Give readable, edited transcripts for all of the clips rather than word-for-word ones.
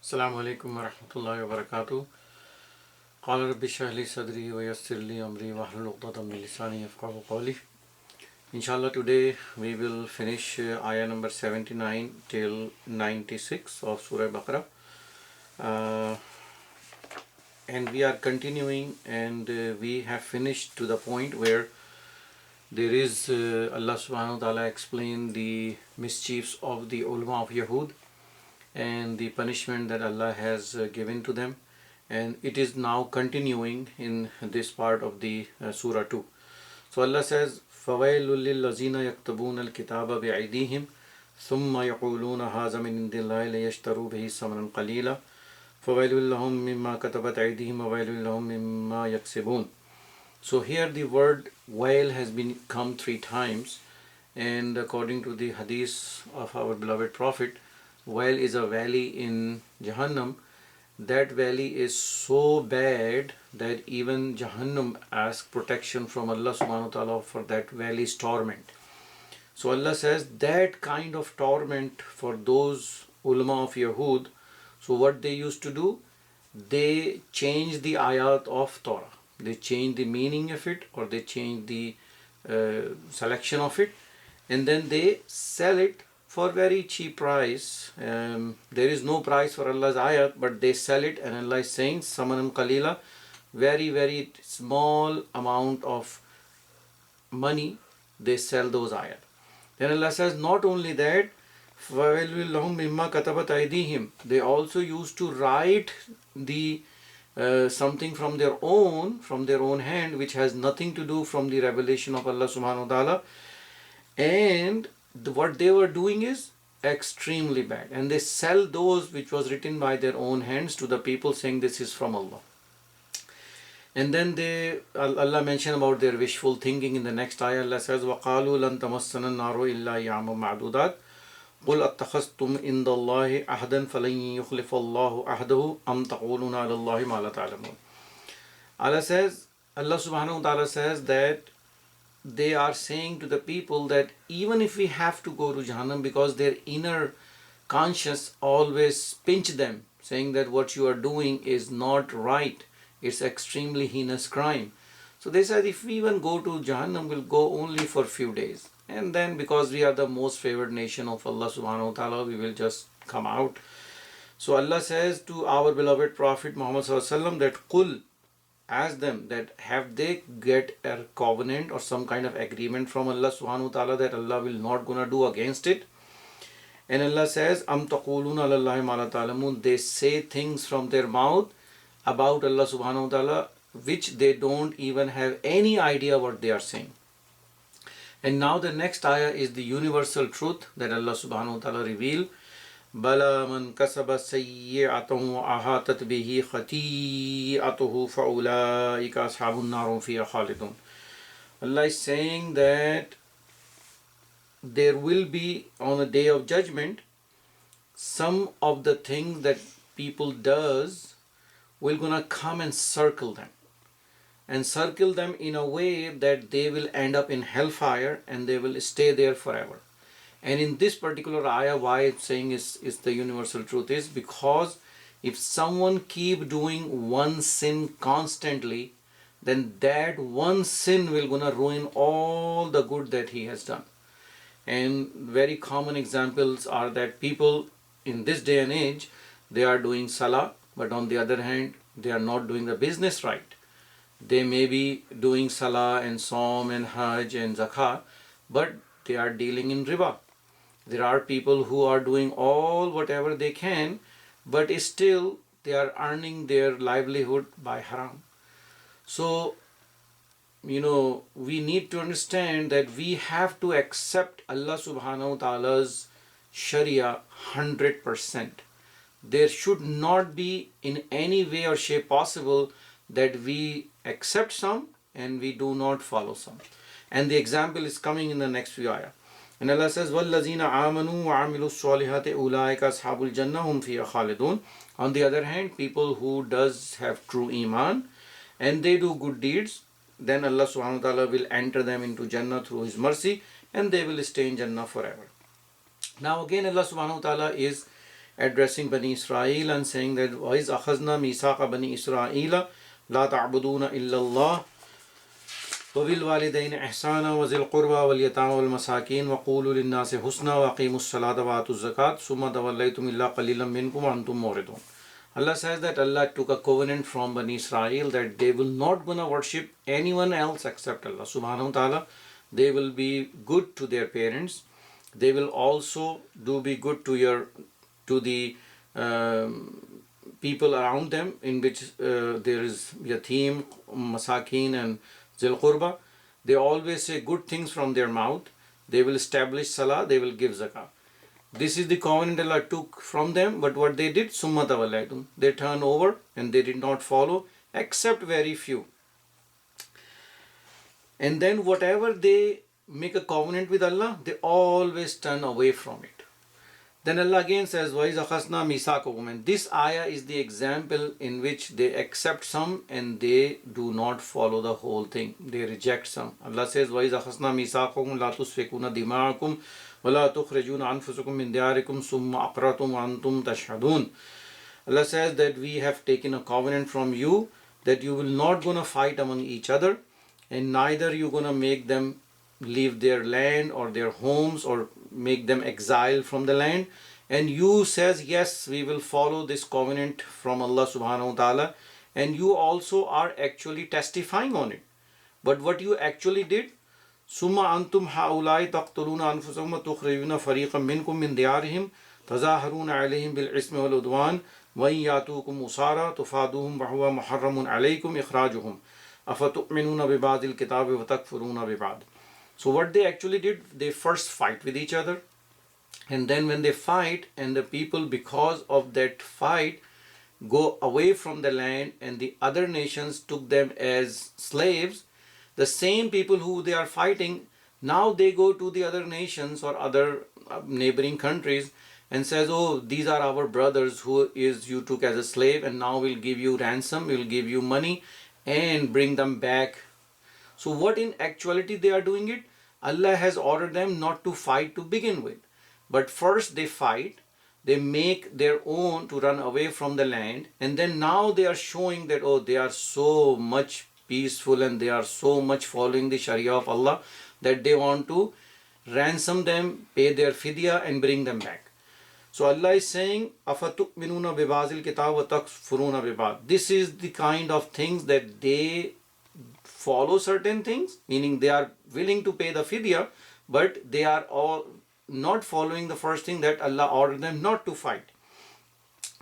Assalamu alaikum wa rahmatullahi wa barakatuh. قال رب اشرح لي صدري ويسر لي أمري واحلل عقدة من لساني يفقهوا قولي. Inshallah, today we will finish ayah number 79 till 96 of Surah Baqarah. And we are continuing, and we have finished to the point where there is Allah subhanahu wa ta'ala explained the mischiefs of the ulama of Yahud and the punishment that Allah has given to them, and it is now continuing in this part of the surah 2. So Allah says, فَوَيْلٌ لِلَّذِينَ يَكْتُبُونَ الْكِتَابَ بِأَيْدِيهِمْ ثُمَّ يَقُولُونَ هَذَا مِنْ عِنْدِ اللَّهِ لِيَشْتَرُوا بِهِ ثَمَنًا قَلِيلًا فَوَيْلٌ لَهُمْ مِمَّا كَتَبَتْ أَيْدِيهِمْ وَوَيْلٌ لَهُمْ مِمَّا يَكْسِبُونَ. So here the word wail has been come 3 times, and according to the hadith of our beloved Prophet, wail is a valley in Jahannam. That valley is so bad that even Jahannam asks protection from Allah subhanahu wa ta'ala for that valley's torment. So Allah says that kind of torment for those ulama of Yahud. So what they used to do, they change the ayat of Torah. They change the meaning of it, or they change the selection of it, and then they sell it for very cheap price. There is no price for Allah's ayat, but they sell it, and Allah is saying samanan qalila, very very small amount of money they sell those ayat. Then Allah says not only that, they also used to write the something from their own hand, which has nothing to do from the revelation of Allah subhanahu wa ta'ala, and what they were doing is extremely bad, and they sell those which was written by their own hands to the people, saying this is from Allah. And then Allah mentioned about their wishful thinking in the next ayah. Allah says, وَقَالُوا لَن تَمَسَّنَا النَّارُ إِلَّا أَيَّامًا مَعْدُودَاتٍ قُلْ أَتَّخَذْتُمْ عِندَ اللَّهِ عَهْدًا فَلَن يُخْلِفَ اللَّهُ عَهْدَهُ أَمْ تَقُولُونَ عَلَى اللَّهِ مَا لَا تَعْلَمُونَ. Allah subhanahu wa ta'ala says that they are saying to the people that even if we have to go to Jahannam, because their inner conscience always pinch them, saying that what you are doing is not right, it's extremely heinous crime. So they said if we even go to Jahannam, we'll go only for a few days, and then because we are the most favored nation of Allah subhanahu wa ta'ala, we will just come out. So Allah says to our beloved Prophet Muhammad sallallahu alaihi wasallam that Qul, ask them that have they get a covenant or some kind of agreement from Allah subhanahu wa ta'ala that Allah will not gonna do against it. And Allah says, Am taquluna alallahi ma la ta'lamun, they say things from their mouth about Allah subhanahu wa ta'ala which they don't even have any idea what they are saying. And now the next ayah is the universal truth that Allah subhanahu wa ta'ala revealed. بَلَا مَنْ كَسَبَ سَيِّئَةً وَأَحَاطَتْ بِهِ خَطِيئَتُهُ فَأُولَٰئِكَ أَصْحَابُ النَّارِ فِيهَا خَالِدُونَ. Allah is saying that there will be on the day of judgment some of the things that people does will gonna come and circle them in a way that they will end up in hellfire and they will stay there forever. And in this particular ayah, why it's saying is the universal truth is because if someone keep doing one sin constantly, then that one sin will gonna ruin all the good that he has done. And very common examples are that people in this day and age, they are doing salah, but on the other hand, they are not doing the business right. They may be doing salah and Saum and Hajj and Zakah, but they are dealing in riba. There are people who are doing all whatever they can, but still they are earning their livelihood by haram. So, we need to understand that we have to accept Allah subhanahu wa ta'ala's Sharia 100%. There should not be in any way or shape possible that we accept some and we do not follow some. And the example is coming in the next few ayah. And Allah says, وَالَّذِينَ آمَنُوا وَعَمِلُوا الصَّالِحَاتِ أُولَٰئِكَ أَصْحَابُ الْجَنَّةِ هُمْ فِيهَا خَالِدُونَ. On the other hand, people who does have true iman and they do good deeds, then Allah subhanahu wa ta'ala will enter them into Jannah through His mercy, and they will stay in Jannah forever. Now again Allah subhanahu wa ta'ala is addressing Bani Israel and saying that وَإِذْ أَخَذْنَا مِيثَاقَ بَنِي إِسْرَائِيلَ لَا تَعْبُدُونَ إِلَّا اللَّهَ وَبِالْوَالِدَيْنِ إِحْسَانًا وَذِي الْقُرْبَى وَالْيَتَامَى وَالْمَسَاكِينِ وَقُولُوا لِلنَّاسِ حُسْنًا وَأَقِيمُوا الصَّلَاةَ وَآتُوا الزَّكَاةَ ثُمَّ تَوَلَّيْتُمْ إِلَّا قَلِيلًا مِنْكُمْ وَأَنْتُمْ مُعْرِضُونَ. Allah says that Allah took a covenant from Bani Israel that they will not gonna worship anyone else except Allah subhanahu wa ta'ala. They will be good to their parents. They will also be good to the people around them, in which there is yatim, masakin and zil qurba. They always say good things from their mouth. They will establish salah, they will give zakah. This is the covenant Allah took from them, but what they did, summa tawallaytum. They turned over and they did not follow, except very few. And then whatever they make a covenant with Allah, they always turn away from it. Then Allah again says, وَإِذْ أَخَذْنَا مِيثَاقَكُمْ. And this ayah is the example in which they accept some and they do not follow the whole thing. They reject some. Allah says, وَإِذْ أَخَذْنَا مِيثَاقَكُمْ لَا تُسْفِكُونَ دِمَاءَكُمْ وَلَا تُخْرِجُونَ أَنفُسَكُمْ مِنْ دِيَارِكُمْ ثُمَّ أَقْرَرْتُمْ وَأَنْتُمْ تَشْهَدُونَ. Allah says that we have taken a covenant from you that you will not gonna fight among each other, and neither you gonna make them leave their land or their homes or make them exile from the land. And you says, yes, we will follow this covenant from Allah subhanahu wa ta'ala, and you also are actually testifying on it. But what you actually did, summa antum haulai taqtuluna anfusakum wa tukhrijuna fariqan minkum min diyarihim tazaharuna alayhim bil ismi wal udwan wa yatukum usara tufaduhum wa huwa muharramun alaykum ikhrajuhum afatu'minuna bi ba'dil kitabi wa takfuruna bi ba'd. So what they actually did, they first fight with each other, and then when they fight and the people because of that fight go away from the land and the other nations took them as slaves, the same people who they are fighting, now they go to the other nations or other neighboring countries and says, oh, these are our brothers who is you took as a slave, and now we'll give you ransom, we'll give you money and bring them back. So what in actuality they are doing it? Allah has ordered them not to fight to begin with. But first they fight, they make their own to run away from the land, and then now they are showing that, oh, they are so much peaceful and they are so much following the Sharia of Allah that they want to ransom them, pay their fidya and bring them back. So Allah is saying, أَفَتُؤْمِنُونَ بِبَعْضِ الْكِتَابِ وَتَكْفُرُونَ بِبَعْضٍ. This is the kind of things that they follow certain things, meaning they are willing to pay the fidya, but they are all not following the first thing that Allah ordered them not to fight.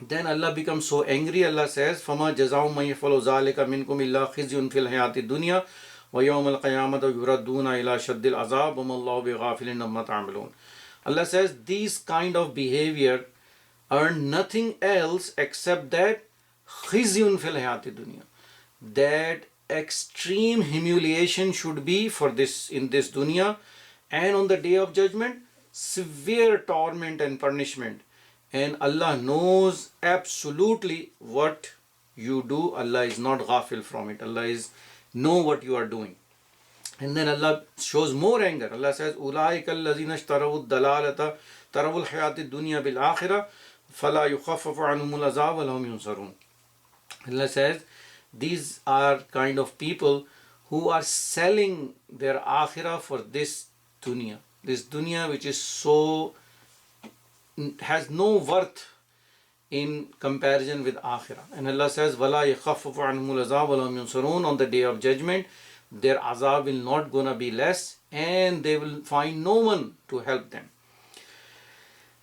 Then Allah becomes so angry. Allah says, فَمَا جَزَاءُ مَنْ يَفْعَلُ ذَلِكَ مِنْكُمْ إِلَّا خِزْيٌ فِي الْحَيَاةِ الدُّنْيَا وَيَوْمَ الْقِيَامَةِ يُرَدُّونَ إِلَى شَدِّ الْعَذَابِ وَمَا اللَّهُ بِغَافِلٍ عَمَّا تَعْمَلُونَ. Allah says these kind of behavior earn nothing else except that خِزْيٌ فِي الْحَيَاةِ الدُّنْيَا, that extreme humiliation should be for this in this dunya, and on the day of judgment severe torment and punishment. And Allah knows absolutely what you do. Allah is not ghafil from it. Allah is know what you are doing. And then Allah shows more anger. Allah says, أُولَٰئِكَ الَّذِينَ اشْتَرَوُا الضَّلَالَةَ تَرَوُا الْحَيَاةِ الدُّنْيَا بِالْآخِرَةِ فَلَا يُخَفَّفُ عَنْهُمُ الْعَذَابُ وَلَهُمْ يُنصَرُونَ. Allah says these are kind of people who are selling their akhirah for this dunya. This dunya which is so, has no worth in comparison with akhirah. And Allah says, وَلَا يَخَفَّفُ عَنْهُمُ الْعَذَابُ وَلَهُمْ يُنصَرُونَ. On the day of judgment, their azab will not gonna be less, and they will find no one to help them.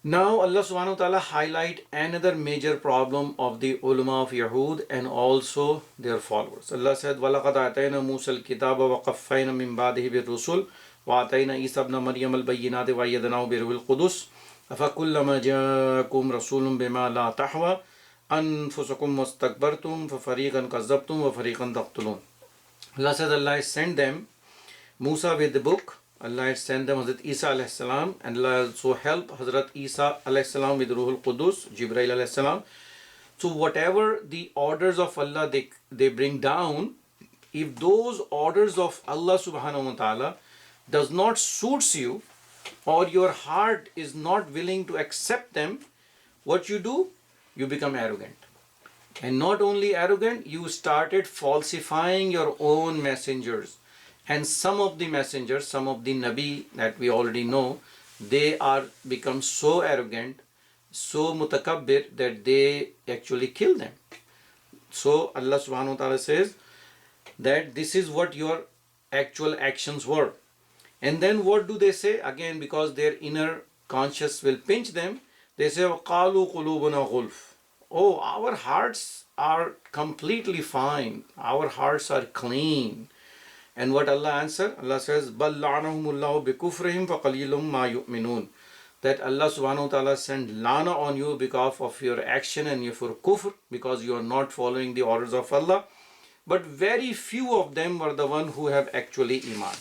Now Allah subhanahu wa ta'ala highlight another major problem of the ulama of Yahud and also their followers. Allah said, وَلَقَدْ آتَيْنَا مُوسَى الْكِتَابَ وَقَفَّيْنَا مِنْ بَعْدِهِ بِالرُّسُلِ وَآتَيْنَا عِيسَى ابْنَ مَرْيَمَ الْبَيِّنَاتِ وَأَيَّدْنَاهُ بِرُوحِ الْقُدُسِ أَفَكُلَّمَا جَاءَكُمْ رَسُولٌ بِمَا لَا تَهْوَى أَنفُسُكُمْ وَاسْتَكْبَرْتُمْ فَفَرِيقًا كَذَّبْتُمْ وَفَرِيقًا تَقْتُلُونَ. Allah said Allah has sent them Musa with the book. Allah had sent them Hazrat Isa alayhi salam, and Allah also helped Hazrat Isa alayhi salam with Ruhul Qudus, Jibreel alayhi salam. So whatever the orders of Allah they bring down, if those orders of Allah subhanahu wa ta'ala does not suits you, or your heart is not willing to accept them, what you do? You become arrogant. And not only arrogant, you started falsifying your own messengers. And some of the messengers, some of the Nabi that we already know, they are become so arrogant, so mutakabbir that they actually kill them. So Allah subhanahu wa ta'ala says that this is what your actual actions were. And then what do they say? Again, because their inner conscience will pinch them, they say, وَقَالُوا قُلُوبُنَا غُلْفٌ. Oh, our hearts are completely fine. Our hearts are clean. And what Allah answered? Allah says, بَلْ لَعْنَهُمُ اللَّهُ بِكُفْرِهِمْ فَقَلِيلٌ مَا يُؤْمِنُونَ. That Allah subhanahu wa ta'ala sent lana on you because of your action and your kufr, because you are not following the orders of Allah. But very few of them were the one who have actually iman.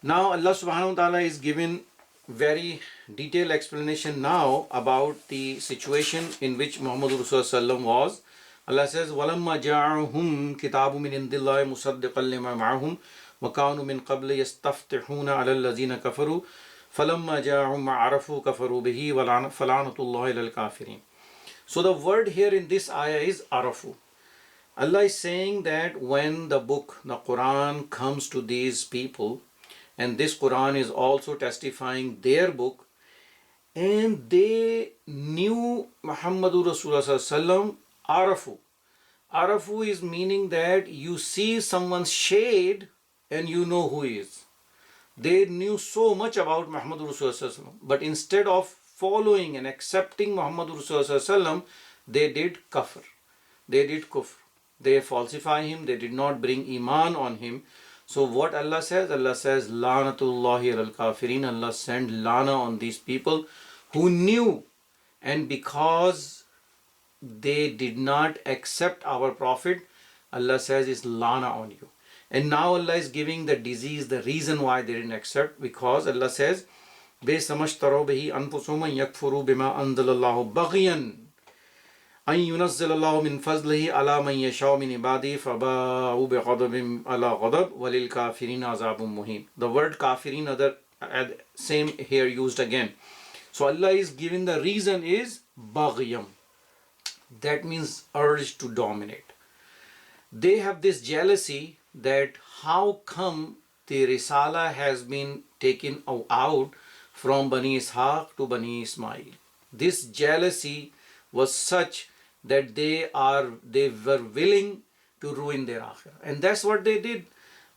Now Allah subhanahu wa ta'ala is giving very detailed explanation now about the situation in which Muhammad Rasulullah was. Allah says, وَلَمَّا جَاءَهُمْ كِتَابٌ مِّنْ عِندِ اللَّهِ مُصَدِّقًا لِمَا مَعَهُمْ وَكَانُوا مِنْ قَبْلِ يَسْتَفْتِحُونَ عَلَى الَّذِينَ كَفَرُوا فَلَمَّا جَاءَهُمْ مَا عَرَفُوا كَفَرُوا بِهِ فَلَعْنَةُ اللَّهِ عَلَى الْكَافِرِينَ. So the word here in this ayah is arafu. Allah is saying that when the book, the Quran, comes to these people, and this Quran is also testifying their book, and they knew Muhammadur Rasulullah arafu. Arafu is meaning that you see someone's shade and you know who he is. They knew so much about Muhammadur Rasulullah, but instead of following and accepting Muhammadur Rasulullah, they did kafr. They did kufr. They falsify him. They did not bring iman on him. So what Allah says? Allah says, Lanatullahi al kafirin. Allah sent lana on these people who knew, and because they did not accept our Prophet, Allah says it's lana on you. And now Allah is giving the disease, the reason why they didn't accept, because Allah says, بَيْسَمَشْتَرَوْ بِهِ أَنفُسُهُمْ أَنْ يَكْفُرُوا بِمَا أَنزَلَ اللَّهُ بَغْيًا أن ينزل الله من فضله على من يشاء من عباده فباءوا بغضب على غضب وللكافرين عذاب مهين. The word kafirin, other same here used again. So Allah is giving the reason is baghyam. That means urge to dominate. They have this jealousy that how come the Risala has been taken out from Bani Ishaq to Bani Ismail. This jealousy was such that they were willing to ruin their akhirah. And that's what they did.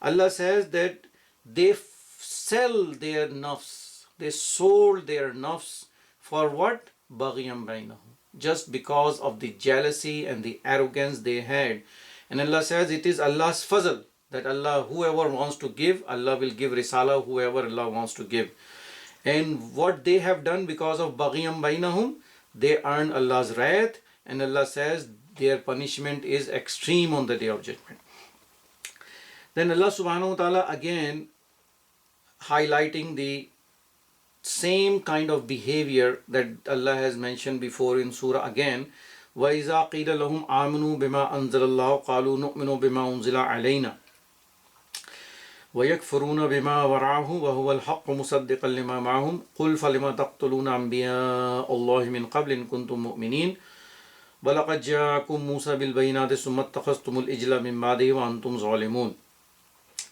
Allah says that they sell their nafs. They sold their nafs for what? Baghyam bainahum. Just because of the jealousy and the arrogance they had. And Allah says it is Allah's fazl, that Allah, whoever wants to give, Allah will give risala, whoever Allah wants to give. And what they have done because of baghyam bainahum, they earn Allah's wrath, and Allah says their punishment is extreme on the day of judgment. Then Allah subhanahu wa ta'ala again highlighting the same kind of behavior that Allah has mentioned before in surah again. وَإِذَا قِيلَ لَهُمْ آمِنُوا بِمَا أَنزَلَ اللَّهُ قَالُوا نُؤْمِنُ بِمَا أُنزِلَ عَلَيْنَا وَيَكْفُرُونَ بِمَا وَرَعَهُ وَهُوَ الْحَقُّ مُصَدِّقًا لِمَا مَعَهُمْ قُلْ فَلِمَ تَقْتُلُونَ أَنْبِيَاءَ اللَّهِ مِنْ قَبْلِ إِن كُنتُم مُؤْمِنِينَ وَلَقَدْ جَاءَكُم مُوسَى بِالْبَيِّنَاتِ ثُمَّ اتَّخَذْتُمُ الْعِجْلَ مِنْ بَعْدِهِ وَأَنْتُمْ ظَالِمُونَ.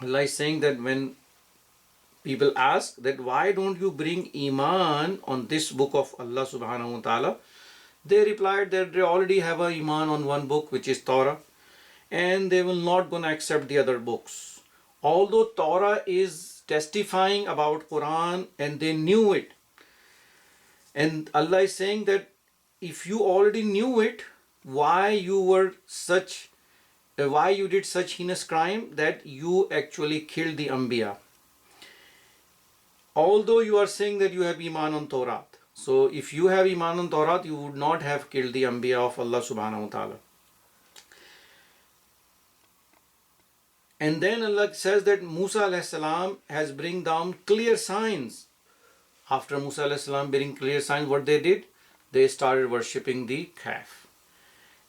Allah is saying that when people ask that why don't you bring iman on this book of Allah subhanahu wa ta'ala, they replied that they already have a iman on one book, which is Torah, and they will not gonna accept the other books. Although Torah is testifying about Quran and they knew it. And Allah is saying that if you already knew it, why you did such heinous crime that you actually killed the Anbiya. Although you are saying that you have iman on Torah. So if you have iman on Torah, you would not have killed the Anbiya of Allah subhanahu wa ta'ala. And then Allah says that Musa alayhi salam has bring down clear signs. After Musa alayhi salam bring clear signs, what they did? They started worshipping the calf.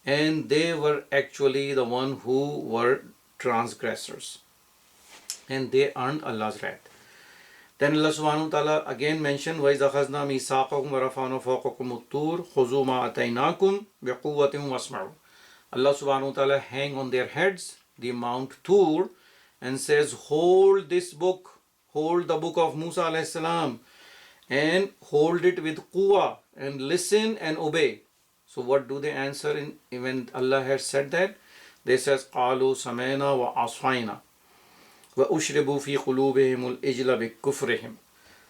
And they were actually the one who were transgressors. And they earned Allah's wrath. Then Allah subhanahu wa ta'ala again mentioned, وَإِذْ أَخَذْنَا مِيثَاقَكُمْ وَرَفَعْنَا فَوْقَكُمُ الطُّورَ خُذُوا مَا آتَيْنَاكُمْ بِقُوَّةٍ وَاسْمَعُوا. Allah subhanahu wa ta'ala hang on their heads the Mount Tur and says, hold this book, hold the book of Musa alayhi salam, and hold it with quwwah, and listen and obey. So what do they answer when Allah has said that? They says, قَالُوا سَمَعْنَا وَعَصَيْنَا وَأُشْرِبُوا فِي قُلُوبِهِمُ الْإِجْلَ بِكُفْرِهِمْ.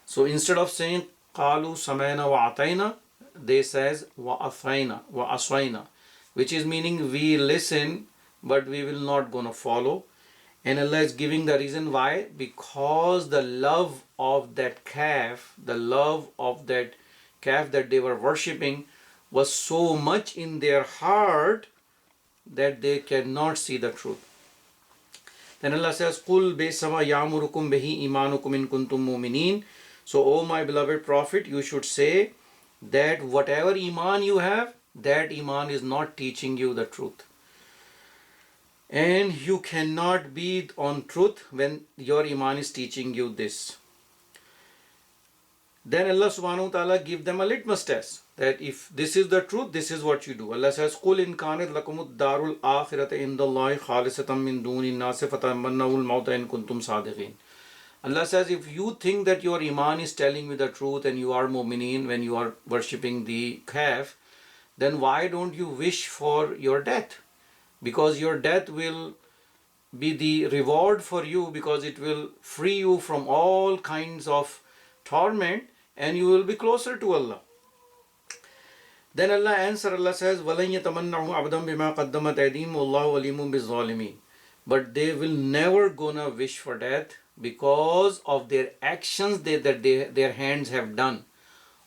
So instead of saying قَالُوا سَمَعْنَا وَعَطَيْنَا, they says وَأَطَيْنَا وَأَصَيْنَا, which is meaning we listen but we will not gonna follow. And Allah is giving the reason why, because the love of that calf, the love of that calf that they were worshipping was so much in their heart that they cannot see the truth. Then Allah says, قُلْ بِسَمَا يَعْمُرُكُمْ بِهِ إِيمَانُكُمْ إِن كُنْتُم مُؤْمِنِينَ. So, O my beloved Prophet, you should say that whatever iman you have, that iman is not teaching you the truth. And you cannot be on truth when your iman is teaching you this. Then Allah subhanahu wa ta'ala give them a litmus test, that if this is the truth, this is what you do. Allah says, قُلْ إِن كَانَتْ لَكُمُ الدَّارُ الْآخِرَةِ عِنْدَ اللَّهِ خَالِصَةً مِّن دُونِ النَّاسِ فَتَمَنَّوُا الْمَوْتَ إِن كُنتُمْ صَادِقِينَ. Allah says, if you think that your iman is telling you the truth and you are mu'mineen when you are worshipping the calf, then why don't you wish for your death? Because your death will be the reward for you, because it will free you from all kinds of torment and you will be closer to Allah. Then Allah answers, Allah says, وَلَن يَتَمَنَّعُوا أَبَدًا بِمَا قَدَّمَتْ أَيْدِيهِمْ وَاللَّهُ عَلِيمٌ بِالظَّالِمِينَ. But they will never gonna wish for death because of their actions that their hands have done.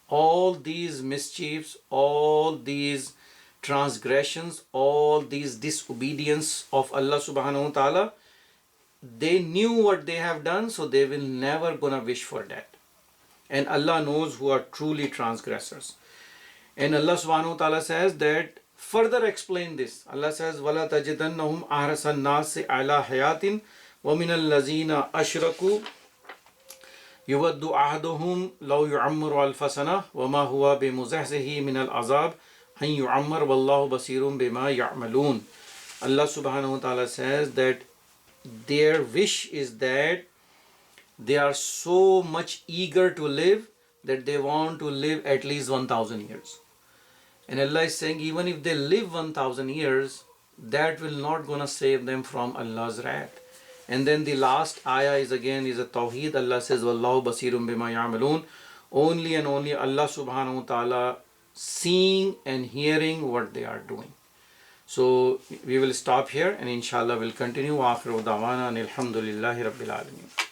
All these mischiefs, all these transgressions, all these disobedience of Allah subhanahu wa ta'ala, they knew what they have done, so they will never gonna wish for that. And Allah knows who are truly transgressors. And Allah subhanahu wa ta'ala says that, further explain this. Allah says, وَلَا تَجِدَنَّهُمْ أَحْرَصَ النَّاسِ عَلَى حَيَاةٍ وَمِنَ الَّذِينَ أَشْرَكُوا يُوَدُّ أَحَدُهُمْ لَوْ يُعَمَّرُ أَلْفَ سَنَةٍ وَمَا هُوَ بِمُزَحْزِحِهِ مِنَ الْعَذَابِ أَن يُعَمَّرَ وَاللَّهُ بَصِيرٌ بِمَا يَعْمَلُونَ. Allah subhanahu wa ta'ala says that their wish is that they are so much eager to live that they want to live at least 1000 years. And Allah is saying, even if they live 1000 years, that will not gonna save them from Allah's wrath. And then the last ayah is a Tawheed. Allah says, Wallahu basirun bima ya'malun. Only and only Allah subhanahu wa ta'ala seeing and hearing what they are doing. So we will stop here and inshallah we'll continue. Akhiru da'wana alhamdulillahi rabbil alameen.